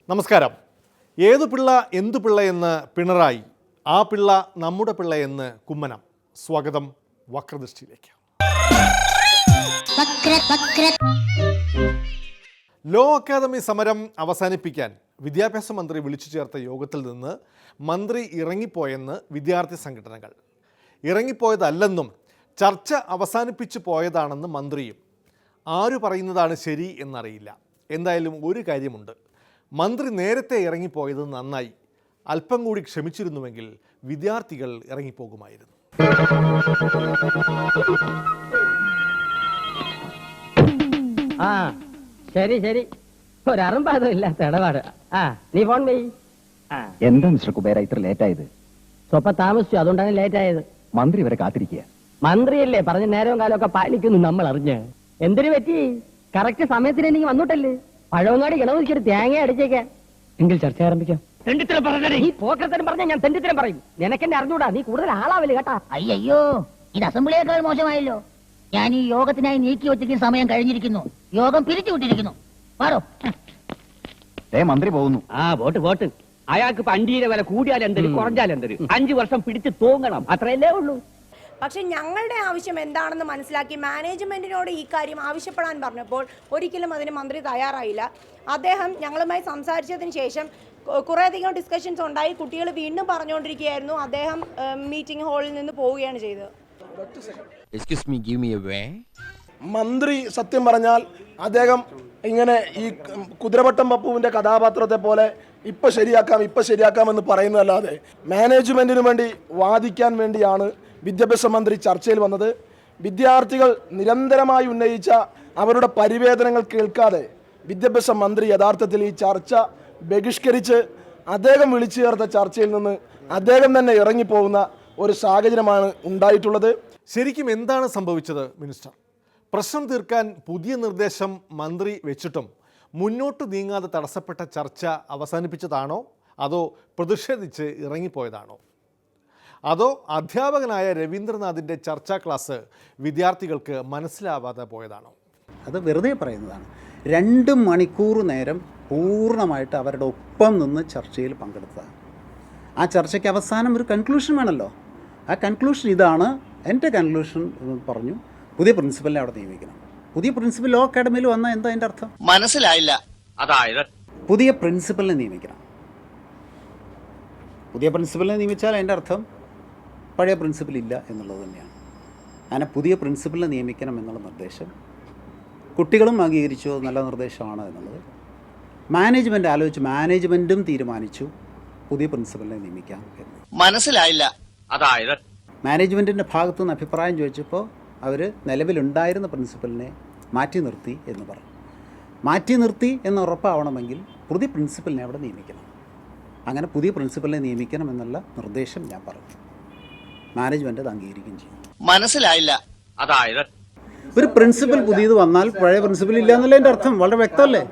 നമസ്കാരം. ഏതു പിള്ള എന്തു പിള്ള എന്ന് പിണറായി, ആ പിള്ള നമ്മുടെ പിള്ള എന്ന് കുമ്മനം. സ്വാഗതം വക്രദൃഷ്ടിയിലേക്ക്. ലോ അക്കാദമി സമരം അവസാനിപ്പിക്കാൻ വിദ്യാഭ്യാസ മന്ത്രി വിളിച്ചു ചേർത്ത യോഗത്തിൽ നിന്ന് മന്ത്രി ഇറങ്ങിപ്പോയെന്ന് വിദ്യാർത്ഥി സംഘടനകൾ. ഇറങ്ങിപ്പോയതല്ലെന്നും ചർച്ച അവസാനിപ്പിച്ചു പോയതാണെന്ന് മന്ത്രിയും. ആരു പറയുന്നതാണ് ശരി എന്നറിയില്ല. എന്തായാലും ഒരു കാര്യമുണ്ട്, മന്ത്രി നേരത്തെ ഇറങ്ങിപ്പോയത് നന്നായി. അല്പം കൂടി ക്ഷമിച്ചിരുന്നുവെങ്കിൽ വിദ്യാർത്ഥികൾ ഇറങ്ങിപ്പോകുമായിരുന്നു. ആ ശരി ശരി, ഒരറുമ്പാതം ഇല്ലാത്ത ഇടപാട്. നീ ഫോൺ ചെയ്യ്. എന്താ മിസ്റ്റർ കുബേര ഇത്ര ലേറ്റ് ആയത്? സ്വപ്പം താമസിച്ചു, അതുകൊണ്ടാണ് ലേറ്റ് ആയത്. മന്ത്രി വരെ കാത്തിരിക്കുക. മന്ത്രിയല്ലേ പറഞ്ഞ നേരവും കാലമൊക്കെ പാലിക്കുന്നു നമ്മൾ അറിഞ്ഞ്. എന്തിനു പറ്റി? കറക്റ്റ് സമയത്തിന് എനിക്ക് വന്നിട്ടല്ലേ. പഴവങ്ങാടി ഗണപതിക്കൊരു തേങ്ങ അടിച്ചേക്കാൻ. എങ്കിൽ ചർച്ച ആരംഭിക്കാം. നീ പോക്കരത്തരം പറഞ്ഞാൽ ഞാൻ തെണ്ടിത്തരം പറയും. നിനക്കെന്നെ അറിഞ്ഞൂടാ, നീ കൂടുതൽ ആളാവില്ല കേട്ടാ. അയ്യോ, ഇത് അസംബ്ലിയേക്കാൾ മോശമായല്ലോ. ഞാൻ ഈ യോഗത്തിനായി നീക്കി വെച്ചിരിക്കുന്ന സമയം കഴിഞ്ഞിരിക്കുന്നു. യോഗം പിരിച്ചുവിട്ടിരിക്കുന്നു. പാടോ. മന്ത്രി പോകുന്നു. വോട്ട് അയാൾക്ക് അണ്ടിയുടെ വില കൂടിയാലെന്തരും കുറഞ്ഞാലെന്തരും 5 വർഷം പിടിച്ച് തൂങ്ങണം, അത്രയല്ലേ ഉള്ളൂ. പക്ഷെ ഞങ്ങളുടെ ആവശ്യം എന്താണെന്ന് മനസ്സിലാക്കി മാനേജ്മെന്റിനോട് ഈ കാര്യം ആവശ്യപ്പെടാൻ പറഞ്ഞപ്പോൾ ഒരിക്കലും അതിന് മന്ത്രി തയ്യാറായില്ല. അദ്ദേഹം ഞങ്ങളുമായി സംസാരിച്ചതിന് ശേഷം കുറേയധികം ഡിസ്കഷൻസ് ഉണ്ടായി. കുട്ടികൾ വീണ്ടും പറഞ്ഞുകൊണ്ടിരിക്കുകയായിരുന്നു. അദ്ദേഹം മീറ്റിംഗ് ഹാളിൽ നിന്ന് പോവുകയാണ് ചെയ്തത്. മന്ത്രി സത്യം പറഞ്ഞാൽ അദ്ദേഹം ഇങ്ങനെ ഈ കുതിരവട്ടം പപ്പുവിന്റെ കഥാപാത്രത്തെ പോലെ ഇപ്പൊ ശരിയാക്കാം എന്ന് പറയുന്നതല്ലാതെ മാനേജ്മെന്റിനു വേണ്ടി വാദിക്കാൻ വേണ്ടിയാണ് വിദ്യാഭ്യാസ മന്ത്രി ചർച്ചയിൽ വന്നത്. വിദ്യാർത്ഥികൾ നിരന്തരമായി ഉന്നയിച്ച അവരുടെ പരിവേദനങ്ങൾ കേൾക്കാതെ വിദ്യാഭ്യാസ മന്ത്രി യഥാർത്ഥത്തിൽ ഈ ചർച്ച ബഹിഷ്കരിച്ച് അദ്ദേഹം വിളിച്ചു ചേർത്ത ചർച്ചയിൽ നിന്ന് അദ്ദേഹം തന്നെ ഇറങ്ങിപ്പോകുന്ന ഒരു സാഹചര്യമാണ് ഉണ്ടായിട്ടുള്ളത്. ശരിക്കും എന്താണ് സംഭവിച്ചത് മിനിസ്റ്റർ? പ്രശ്നം തീർക്കാൻ പുതിയ നിർദ്ദേശം മന്ത്രി വെച്ചിട്ടും മുന്നോട്ട് നീങ്ങാതെ തടസ്സപ്പെട്ട ചർച്ച അവസാനിപ്പിച്ചതാണോ, അതോ പ്രതിഷേധിച്ച് ഇറങ്ങിപ്പോയതാണോ, അതോ അധ്യാപകനായ രവീന്ദ്രനാഥിൻ്റെ ചർച്ചാ ക്ലാസ് വിദ്യാർത്ഥികൾക്ക് മനസ്സിലാവാതെ പോയതാണോ? അത് വെറുതെ പറയുന്നതാണ്. 2 മണിക്കൂർ നേരം പൂർണ്ണമായിട്ട് അവരുടെ ഒപ്പം നിന്ന് ചർച്ചയിൽ പങ്കെടുത്തതാണ്. ആ ചർച്ചയ്ക്ക് അവസാനം ഒരു കൺക്ലൂഷൻ വേണമല്ലോ. ആ കൺക്ലൂഷൻ ഇതാണ്. എൻ്റെ കൺക്ലൂഷൻ പറഞ്ഞു, പുതിയ പ്രിൻസിപ്പലിനെ അവിടെ നിയമിക്കണം. പുതിയ പ്രിൻസിപ്പൽ ലോ അക്കാഡമിയിൽ വന്നാൽ എന്താ അതിൻ്റെ അർത്ഥം? മനസ്സിലായില്ല. അതായത് പുതിയ പ്രിൻസിപ്പലിനെ നിയമിക്കണം. പുതിയ പ്രിൻസിപ്പലിനെ നിയമിച്ചാൽ അതിൻ്റെ അർത്ഥം പഴയ പ്രിൻസിപ്പൽ ഇല്ല എന്നുള്ളത് തന്നെയാണ്. അങ്ങനെ പുതിയ പ്രിൻസിപ്പലിനെ നിയമിക്കണം എന്നുള്ള നിർദ്ദേശം കുട്ടികളും അംഗീകരിച്ചു, നല്ല നിർദ്ദേശമാണ് എന്നുള്ളത്. മാനേജ്മെൻറ്റ് ആലോചിച്ച് മാനേജ്മെൻറ്റും തീരുമാനിച്ചു പുതിയ പ്രിൻസിപ്പലിനെ നിയമിക്കാം എന്ന്. മനസ്സിലായില്ല. അതായത് മാനേജ്മെൻറ്റിൻ്റെ ഭാഗത്തു നിന്ന് അഭിപ്രായം ചോദിച്ചപ്പോൾ അവർ നിലവിലുണ്ടായിരുന്ന പ്രിൻസിപ്പലിനെ മാറ്റി നിർത്തി എന്ന് പറഞ്ഞു. മാറ്റി നിർത്തി എന്ന് ഉറപ്പാവണമെങ്കിൽ പുതിയ പ്രിൻസിപ്പലിനെ അവിടെ നിയമിക്കണം. അങ്ങനെ പുതിയ പ്രിൻസിപ്പലിനെ നിയമിക്കണം എന്നുള്ള നിർദ്ദേശം ഞാൻ പറഞ്ഞു. മാനേജ്മെൻറ്റ് അത് അംഗീകരിക്കുകയും ചെയ്യും. മനസ്സിലായില്ല. അതായത് ഒരു പ്രിൻസിപ്പൽ പുതിയത് വന്നാൽ പഴയ പ്രിൻസിപ്പൽ ഇല്ല എന്നല്ല എൻ്റെ അർത്ഥം. വളരെ വ്യക്തമല്ലേ?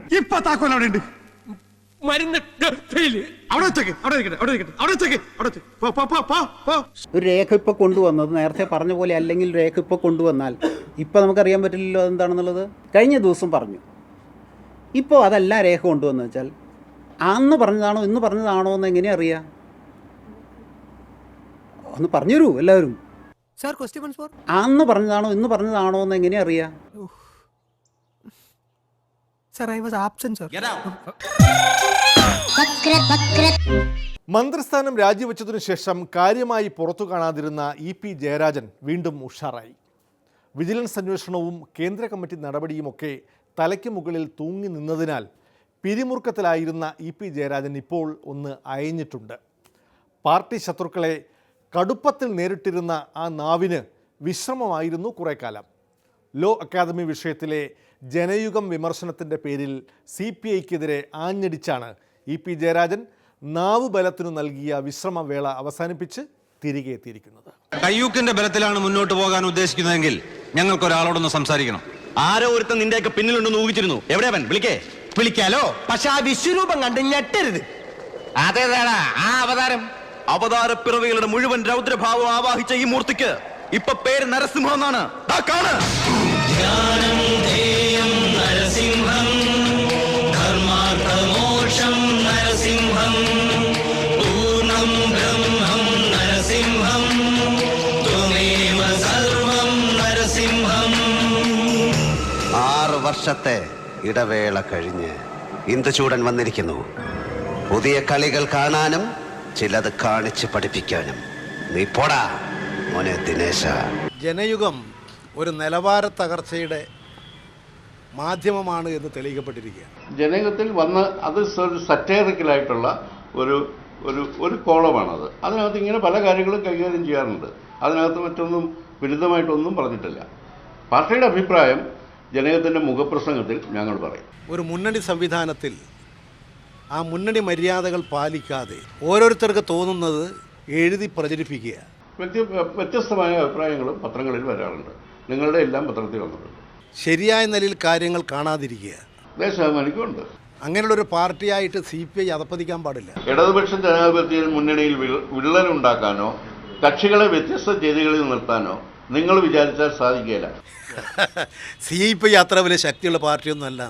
ഒരു രേഖ ഇപ്പോൾ കൊണ്ടുവന്നത് നേരത്തെ പറഞ്ഞ പോലെ അല്ലെങ്കിൽ രേഖ ഇപ്പോൾ കൊണ്ടുവന്നാൽ ഇപ്പോൾ നമുക്കറിയാൻ പറ്റില്ലല്ലോ അതെന്താണെന്നുള്ളത്. കഴിഞ്ഞ ദിവസം പറഞ്ഞു. ഇപ്പോൾ അതല്ല രേഖ കൊണ്ടുവന്നു വെച്ചാൽ അന്ന് പറഞ്ഞതാണോ ഇന്ന് പറഞ്ഞതാണോ എന്ന് എങ്ങനെയാ അറിയാം? ഒന്ന് പറഞ്ഞു തരൂ എല്ലാവരും. അന്ന് പറഞ്ഞതാണോ ഇന്ന് പറഞ്ഞതാണോ എന്ന് എങ്ങനെയാ അറിയാം? മന്ത്രിസ്ഥാനം രാജിവെച്ചതിനു ശേഷം കാര്യമായി പുറത്തു കാണാതിരുന്ന ഇ.പി. ജയരാജൻ വീണ്ടും ഉഷാറായി. വിജിലൻസ് അന്വേഷണവും കേന്ദ്ര കമ്മിറ്റി നടപടിയുമൊക്കെ തലയ്ക്ക് മുകളിൽ തൂങ്ങി നിന്നതിനാൽ പിരിമുറുക്കത്തിലായിരുന്ന ഇ.പി. ജയരാജൻ ഇപ്പോൾ ഒന്ന് അയഞ്ഞിട്ടുണ്ട്. പാർട്ടി ശത്രുക്കളെ കടുപ്പത്തിൽ നേരിട്ടിരുന്ന ആ നാവിന് വിശ്രമമായിരുന്നു കുറേ കാലം. ലോ അക്കാദമി വിഷയത്തിലെ ജനയുഗം വിമർശനത്തിൻ്റെ പേരിൽ CPIക്കെതിരെ ആഞ്ഞടിച്ചാണ് ഇ.പി. ജയരാജൻ നാവ് ബലത്തിനു നൽകിയ വിശ്രമവേള അവസാനിപ്പിച്ച് തിരികെ എത്തിയിരിക്കുന്നത്. കയ്യൂക്കിന്റെ ബലത്തിലാണ് മുന്നോട്ട് പോകാൻ ഉദ്ദേശിക്കുന്നതെങ്കിൽ ഞങ്ങൾക്കൊരാളോടൊന്ന് സംസാരിക്കണം. ആരോ ഒരുത്തൻ നിന്റെയൊക്കെ പിന്നിലുണ്ടെന്ന് ഊഹിച്ചിരുന്നു. എവിടെയാവൻ? വിളിക്കാലോ. പക്ഷെ ആ വിശ്വരൂപം കണ്ട് ഞെട്ടരുത്. അതേതാടാ ആ അവതാരം? അവതാരപ്പിറവികളുടെ മുഴുവൻ രൗദ്രഭാവം ആവാഹിച്ച ഈ മൂർത്തിക്ക് ഇപ്പൊ പേര് നരസിംഹം എന്നാണ്. ദാ കാണ്. നരസിംഹം ധർമാർത്ഥമോക്ഷം നരസിംഹം പൂർണ്ണം ബ്രഹ്മം നരസിംഹം ത്വമേവ സർവം നരസിംഹം. 6 വർഷത്തെ ഇടവേള കഴിഞ്ഞ് ഇന്ദുചൂടൻ വന്നിരിക്കുന്നു. പുതിയ കളികൾ കാണാനും ചിലത് കാണിച്ച് പഠിപ്പിക്കാനും. നീ പോടാ മോനെ ദിനേശ. ജനയുഗം ഒരു നിലവാര തകർച്ചയുടെ മാധ്യമമാണ് എന്ന് തെളിയിക്കപ്പെട്ടിരിക്കുക. ജനയുഗത്തിൽ വന്ന് അത് ഒരു സറ്റേറിക്കലായിട്ടുള്ള ഒരു ഒരു ഒരു കോളമാണത്. അതിനകത്ത് ഇങ്ങനെ പല കാര്യങ്ങളും കൈകാര്യം ചെയ്യാറുണ്ട്. അതിനകത്ത് മറ്റൊന്നും വിരുദ്ധമായിട്ടൊന്നും പറഞ്ഞിട്ടില്ല. പാർട്ടിയുടെ അഭിപ്രായം ജനകത്തിൻ്റെ മുഖപ്രസംഗത്തിൽ ഞങ്ങൾ പറയും. ഒരു മുന്നണി സംവിധാനത്തിൽ ആ മുന്നണി മര്യാദകൾ പാലിക്കാതെ ഓരോരുത്തർക്ക് തോന്നുന്നത് എഴുതി പ്രചരിപ്പിക്കുക. വ്യത്യസ്തമായ അഭിപ്രായങ്ങളും പത്രങ്ങളിൽ വരാറുണ്ട്. നിങ്ങളുടെ എല്ലാം പത്രത്തിൽ വന്നിട്ടുണ്ട്. ശരിയായ നിലയിൽ കാര്യങ്ങൾ കാണാതിരിക്കുക. ദേശാഭിമാനിക്കുണ്ട്. അങ്ങനെയുള്ളൊരു പാർട്ടിയായിട്ട് CPI അധപ്പതിക്കാൻ പാടില്ല. ഇടതുപക്ഷ ജനാധിപത്യ മുന്നണിയിൽ വിള്ളലുണ്ടാക്കാനോ കക്ഷികളെ വ്യത്യസ്ത ചെയ്തികളിൽ നിർത്താനോ നിങ്ങൾ വിചാരിച്ചാൽ സാധിക്കില്ല. CPI അത്ര വലിയ ശക്തിയുള്ള പാർട്ടിയൊന്നും അല്ല.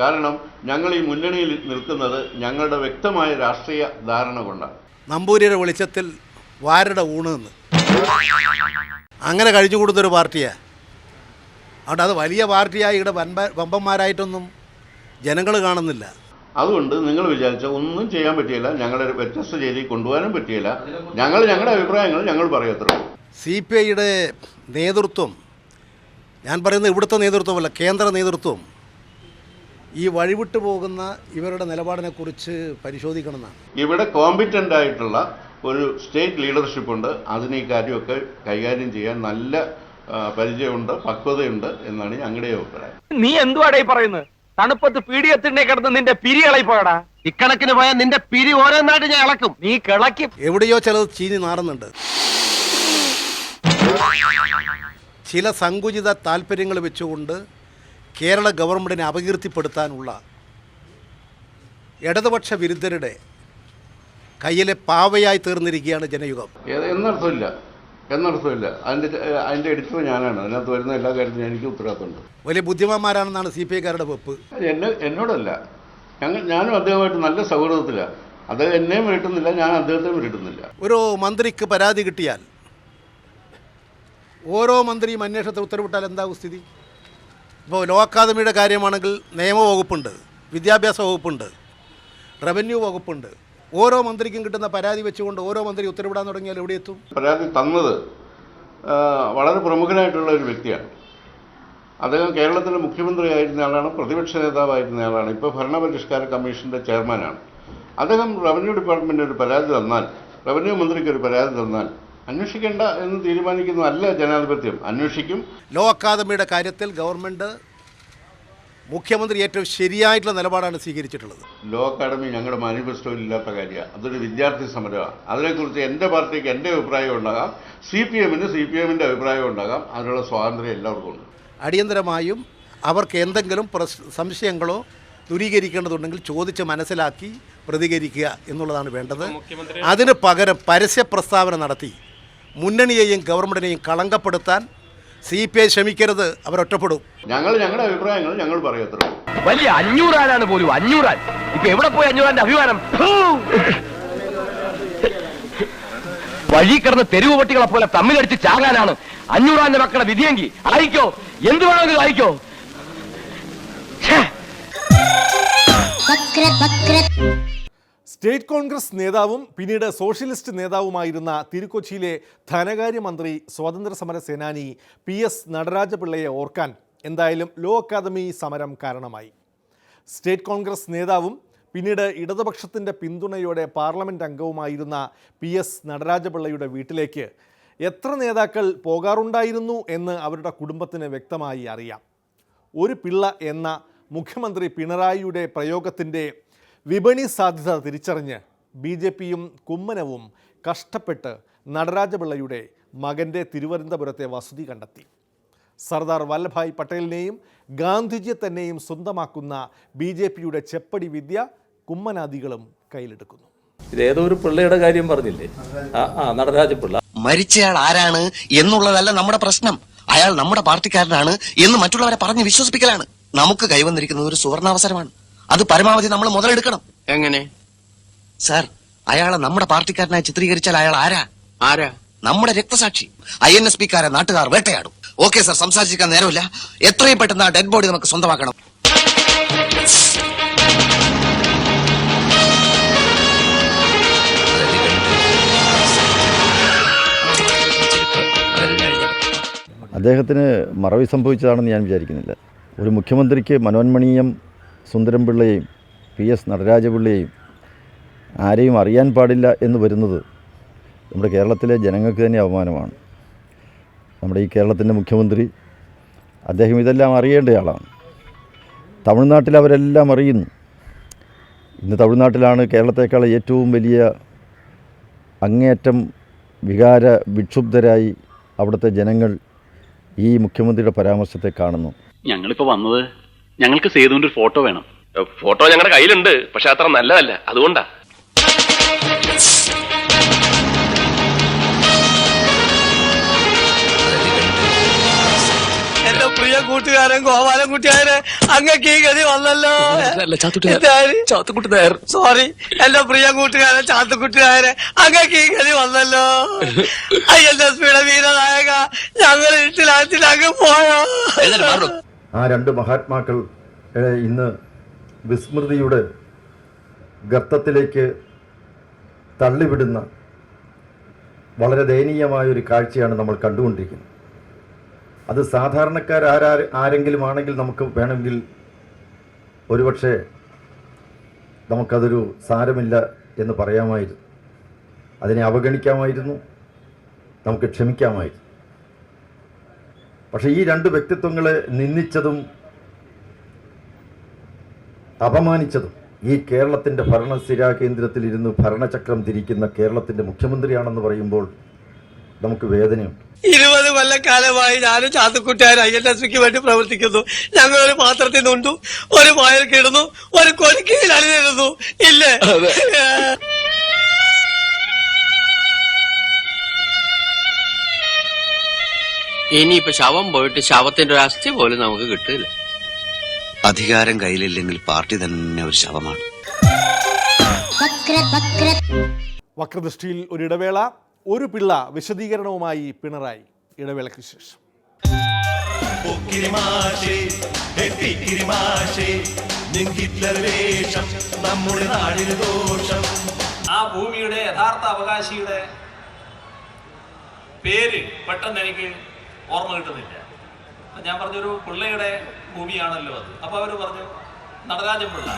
കാരണം ഞങ്ങൾ ഈ മുന്നണിയിൽ നിൽക്കുന്നത് ഞങ്ങളുടെ വ്യക്തമായ രാഷ്ട്രീയ ധാരണ കൊണ്ടാണ്. നമ്പൂരിയുടെ വെളിച്ചത്തിൽ വാരുടെ ഊണെന്ന് അങ്ങനെ കഴിഞ്ഞു കൊടുത്തൊരു പാർട്ടിയാണ്. അതുകൊണ്ട് അത് വലിയ പാർട്ടിയായി ഇവിടെ വമ്പന്മാരായിട്ടൊന്നും ജനങ്ങൾ കാണുന്നില്ല. അതുകൊണ്ട് നിങ്ങൾ വിചാരിച്ച ഒന്നും ചെയ്യാൻ പറ്റിയില്ല. ഞങ്ങളുടെ വ്യത്യസ്ത ചെയ്തി കൊണ്ടുപോകാനും പറ്റിയില്ല. ഞങ്ങളുടെ അഭിപ്രായങ്ങൾ ഞങ്ങൾ പറയത്തുള്ളൂ. CPIയുടെ നേതൃത്വം, ഞാൻ പറയുന്നത് ഇവിടുത്തെ നേതൃത്വമല്ല, കേന്ദ്ര നേതൃത്വം ഈ വഴിവിട്ടു പോകുന്ന ഇവരുടെ നിലപാടിനെക്കുറിച്ച് പരിശോധിക്കണമെന്നാണ്. ഇവിടെ കോമ്പിറ്റൻ്റ് ആയിട്ടുള്ള ഒരു സ്റ്റേറ്റ് ലീഡർഷിപ്പ് ഉണ്ട്. അതിന് ഈ കാര്യമൊക്കെ കൈകാര്യം ചെയ്യാൻ നല്ല പരിചയമുണ്ട്, പക്വതയുണ്ട് എന്നാണ് ഞങ്ങളുടെ അഭിപ്രായം. നീ എന്തുവാടേ പറയുന്നത്? തണുപ്പത്ത് പീഡിയത്തിനെ കിടന്ന് നിന്റെ പിരി ഇളയിപ്പോടാ. ഇക്കണക്കിന് പോയാൽ നിന്റെ പിരി ഓരോന്നായിട്ട് ഞാൻ ഇളക്കും. നീ കിളക്കും. എവിടെയോ ചിലത് ചീഞ്ഞ് നാറുന്നുണ്ട്. ചില സങ്കുചിത താല്പര്യങ്ങൾ വെച്ചുകൊണ്ട് കേരള ഗവൺമെൻറ്റിനെ അപകീർത്തിപ്പെടുത്താനുള്ള ഇടതുപക്ഷ വിരുദ്ധരുടെ കയ്യിലെ പാവയായി തീർന്നിരിക്കുകയാണ് ജനയുഗം. എന്നർത്ഥമില്ല. അതിൻ്റെ എഡിറ്റർ ഞാനാണ്. അതിനകത്ത് വരുന്ന എല്ലാ കാര്യത്തിനും എനിക്ക് ഉത്തരവാദിത്തമുണ്ട്. വലിയ ബുദ്ധിമാന്മാരാണെന്നാണ് CPIക്കാരുടെ വെപ്പ്. എന്നോടല്ല, ഞാനും അദ്ദേഹമായിട്ട് നല്ല സൗഹൃദത്തിലാണ്. അദ്ദേഹം എന്നെയും വിരട്ടുന്നില്ല, ഞാൻ അദ്ദേഹത്തെയും വിരട്ടുന്നില്ല. ഒരു മന്ത്രിക്ക് പരാതി കിട്ടിയാൽ ഓരോ മന്ത്രിയും അന്വേഷണത്തിൽ ഉത്തരവിട്ടാൽ എന്താകും സ്ഥിതി? ഇപ്പോൾ ലോ അക്കാദമിയുടെ കാര്യമാണെങ്കിൽ നിയമവകുപ്പുണ്ട്, വിദ്യാഭ്യാസ വകുപ്പുണ്ട്, റവന്യൂ വകുപ്പുണ്ട്. ഓരോ മന്ത്രിക്കും കിട്ടുന്ന പരാതി വെച്ചുകൊണ്ട് ഓരോ മന്ത്രി ഉത്തരവിടാൻ തുടങ്ങിയാൽ എവിടെ എത്തും? പരാതി തന്നത് വളരെ പ്രമുഖനായിട്ടുള്ള ഒരു വ്യക്തിയാണ്. അദ്ദേഹം കേരളത്തിൻ്റെ മുഖ്യമന്ത്രി ആയിരുന്ന ആളാണ്, പ്രതിപക്ഷ നേതാവായിരുന്ന ആളാണ്, ഇപ്പോൾ ഭരണപരിഷ്കാര കമ്മീഷൻ്റെ ചെയർമാനാണ്. അദ്ദേഹം റവന്യൂ ഡിപ്പാർട്ട്മെൻറ്റിന് ഒരു പരാതി തന്നാൽ, റവന്യൂ മന്ത്രിക്ക് ഒരു പരാതി തന്നാൽ അന്വേഷിക്കേണ്ട എന്ന് തീരുമാനിക്കുന്നതല്ല ജനാധിപത്യം. അന്വേഷിക്കും. ലോ അക്കാദമിയുടെ കാര്യത്തിൽ ഗവൺമെൻറ്, മുഖ്യമന്ത്രി ഏറ്റവും ശരിയായിട്ടുള്ള നിലപാടാണ് സ്വീകരിച്ചിട്ടുള്ളത്. ലോ അക്കാദമി ഞങ്ങളുടെ മാനിഫെസ്റ്റോയിൽ ഇല്ലാത്ത കാര്യമാണ്. അതൊരു വിദ്യാർത്ഥി സമരമാണ്. അതിനെക്കുറിച്ച് എൻ്റെ പാർട്ടിക്ക് എൻ്റെ അഭിപ്രായം ഉണ്ടാകാം, CPMന് CPMൻ്റെ അഭിപ്രായം ഉണ്ടാകാം. അതിനുള്ള സ്വാതന്ത്ര്യം എല്ലാവർക്കും ഉണ്ട്. അടിയന്തരമായും അവർക്ക് എന്തെങ്കിലും സംശയങ്ങളോ ദൂരീകരിക്കേണ്ടതുണ്ടെങ്കിൽ ചോദിച്ച് മനസ്സിലാക്കി പ്രതികരിക്കുക എന്നുള്ളതാണ് വേണ്ടത്. അതിന് പകരം പരസ്യ പ്രസ്താവന നടത്തി മുന്നണിയെയും ഗവൺമെൻറ്റിനെയും കളങ്കപ്പെടുത്താൻ CPI ശ്രമിക്കരുത്. അവരൊറ്റപ്പെടും. ഞങ്ങളുടെ അഭിപ്രായങ്ങൾ ഞങ്ങൾ പറയത്തുള്ളൂ. വലിയ 500 പോലും 500. ഇപ്പൊ എവിടെ പോയി 500 അഭിമാനം? വഴി കിടന്ന് തെരുവ് പട്ടികളെ പോലെ തമ്മിലടിച്ച് ചാകാനാണ് 500 മക്കളെ വിധിയെങ്കിൽ ആയിക്കോ, എന്ത് വേണമെങ്കിലും ആയിക്കോ. സ്റ്റേറ്റ് കോൺഗ്രസ് നേതാവും പിന്നീട് സോഷ്യലിസ്റ്റ് നേതാവുമായിരുന്ന തിരുക്കൊച്ചിയിലെ ധനകാര്യമന്ത്രി സ്വാതന്ത്ര്യ സമര സേനാനി PS നടരാജപിള്ളയെ ഓർക്കാൻ എന്തായാലും ലോ അക്കാദമി സമരം കാരണമായി. സ്റ്റേറ്റ് കോൺഗ്രസ് നേതാവും പിന്നീട് ഇടതുപക്ഷത്തിൻ്റെ പിന്തുണയോടെ പാർലമെൻറ്റ് അംഗവുമായിരുന്ന PS നടരാജപിള്ളയുടെ വീട്ടിലേക്ക് എത്ര നേതാക്കൾ പോകാറുണ്ടായിരുന്നു എന്ന് അവരുടെ കുടുംബത്തിന് വ്യക്തമായി അറിയാം. ഒരു പിള്ള എന്ന മുഖ്യമന്ത്രി പിണറായിയുടെ പ്രയോഗത്തിൻ്റെ വിപണി സാധ്യത തിരിച്ചറിഞ്ഞ് BJPയും കുമ്മനവും കഷ്ടപ്പെട്ട് നടരാജപിള്ളയുടെ മകൻ്റെ തിരുവനന്തപുരത്തെ വസതി കണ്ടെത്തി. സർദാർ വല്ലഭായ് പട്ടേലിനെയും ഗാന്ധിജിയെ തന്നെയും സ്വന്തമാക്കുന്ന BJPയുടെ ചെപ്പടി വിദ്യ കുമ്മനാദികളും കയ്യിലെടുക്കുന്നു. ഇതേതോ ഒരു പിള്ളയുടെ കാര്യം പറഞ്ഞില്ലേ? നടരാജപിള്ള. മരിച്ചയാൾ ആരാണ് എന്നുള്ളതല്ല നമ്മുടെ പ്രശ്നം. അയാൾ നമ്മുടെ പാർട്ടിക്കാരനാണ് എന്ന് മറ്റുള്ളവരെ പറഞ്ഞ് വിശ്വസിപ്പിക്കലാണ്. നമുക്ക് കൈവന്നിരിക്കുന്നത് ഒരു സുവർണാവസരമാണ്. അത് പരമാവധി നമ്മൾ മുതലെടുക്കണം. എങ്ങനെ സാർ? അയാളെ നമ്മുടെ പാർട്ടിക്കാരനായി ചിത്രീകരിച്ചാൽ അയാൾ ആരാ? നമ്മുടെ രക്തസാക്ഷി. INSP-കാരെ നാട്ടുകാർ വേട്ടയാടും. ഓക്കെ സാർ, സംസാരിച്ചിരിക്കാൻ നേരമില്ല. എത്രയും പെട്ടെന്ന് ആ ഡെഡ് ബോഡി നമുക്ക് സ്വന്തമാക്കണം. അദ്ദേഹത്തിന് മറവി സംഭവിച്ചതാണെന്ന് ഞാൻ വിചാരിക്കുന്നില്ല. ഒരു മുഖ്യമന്ത്രിക്ക് മനോന്മണീയം സുന്ദരംപിള്ളയെയും PS നടരാജപിള്ളയെയും ആരെയും അറിയാൻ പാടില്ല എന്ന് വരുന്നത് നമ്മുടെ കേരളത്തിലെ ജനങ്ങൾക്ക് തന്നെ അവമാനമാണ്. നമ്മുടെ ഈ കേരളത്തിൻ്റെ മുഖ്യമന്ത്രി അദ്ദേഹം ഇതെല്ലാം അറിയേണ്ടയാളാണ്. തമിഴ്നാട്ടിൽ അവരെല്ലാം അറിയുന്നു. ഇന്ന് തമിഴ്നാട്ടിലാണ് കേരളത്തേക്കാൾ ഏറ്റവും വലിയ അങ്ങേയറ്റം വികാര വിക്ഷുബ്ധരായി അവിടുത്തെ ജനങ്ങൾ ഈ മുഖ്യമന്ത്രിയുടെ പരാമർശത്തെ കാണുന്നു. ഞങ്ങളിപ്പോ വന്നത് ഞങ്ങൾക്ക് സേതുവിന്റെ ഒരു ഫോട്ടോ വേണം. ഫോട്ടോ ഞങ്ങളുടെ കയ്യിലുണ്ട്, പക്ഷെ അത്ര നല്ലതല്ല, അതുകൊണ്ടാ. എന്റെ പ്രിയ കൂട്ടുകാരൻ ഗോപാലൻകുട്ടിയാരെ അങ്ങക്ക് ഈ ഗതി വന്നല്ലോ. സോറി, എന്റെ പ്രിയ കൂട്ടുകാരൻ ചാത്തുക്കുട്ടിയാരെ അങ്ങക്ക് ഈ ഗതി വന്നല്ലോ. INSP-യുടെ വീരനായക, ഞങ്ങൾ ഇട്ടിലാത്തിൽ അങ്ങ് പോയോ? ആ രണ്ട് മഹാത്മാക്കൾ ഇന്ന് വിസ്മൃതിയുടെ ഗർത്തത്തിലേക്ക് തള്ളിവിടുന്ന വളരെ ദയനീയമായൊരു കാഴ്ചയാണ് നമ്മൾ കണ്ടുകൊണ്ടിരിക്കുന്നത്. അത് ആരെങ്കിലും ആണെങ്കിൽ നമുക്ക് വേണമെങ്കിൽ ഒരുപക്ഷെ നമുക്കതൊരു സാരമില്ല എന്ന് പറയാമായിരുന്നു. അതിനെ അവഗണിക്കാമായിരുന്നു, നമുക്ക് ക്ഷമിക്കാമായിരുന്നു. പക്ഷേ ഈ രണ്ട് വ്യക്തിത്വങ്ങളെ നിന്ദിച്ചതും അപമാനിച്ചതും ഈ കേരളത്തിൻ്റെ ഭരണസ്ഥിരാ കേന്ദ്രത്തിൽ ഇരുന്ന് ഭരണചക്രം തിരിക്കുന്ന കേരളത്തിൻ്റെ മുഖ്യമന്ത്രിയാണെന്ന് പറയുമ്പോൾ നമുക്ക് വേദനയുണ്ട്. 20 കൊല്ലക്കാലമായി ഞാനും ചാത്തുക്കുട്ടിയാരും INSP-ക്ക് വേണ്ടി പ്രവർത്തിക്കുന്നു. ഞങ്ങൾ ഒരു പാത്രത്തിൽ നിന്നു, ഒരു പായൽ കിടന്നു, ഒരു കൊലിക്കയിൽ അണിനിരുന്നു. ഇല്ലേ? ഇനിയിപ്പോ ശവം പോയിട്ട് ശവത്തിന്റെ ഒരു അസ്ഥി പോലും നമുക്ക് കിട്ടില്ല. അധികാരം കയ്യിലില്ലെങ്കിൽ പാർട്ടി തന്നെ ഒരു ശവമാണ്. വക്രദൃഷ്ടിയിൽ ഒരിടവേള. ഒരു പിള്ള വിശദീകരണവുമായി പിണറായി. ഇടവേളയ്ക്ക് ശേഷം. ആ ഭൂമിയുടെ യഥാർത്ഥ അവകാശിയുടെ പേര് പെട്ടെന്ന് എനിക്ക് ഓർമ്മ കിട്ടുന്നില്ല. ഞാൻ പറഞ്ഞൊരു പിള്ളയുടെ ഭൂമിയാണല്ലോ അത്. അപ്പൊ അവര് പറഞ്ഞു നടരാജൻ പിള്ള.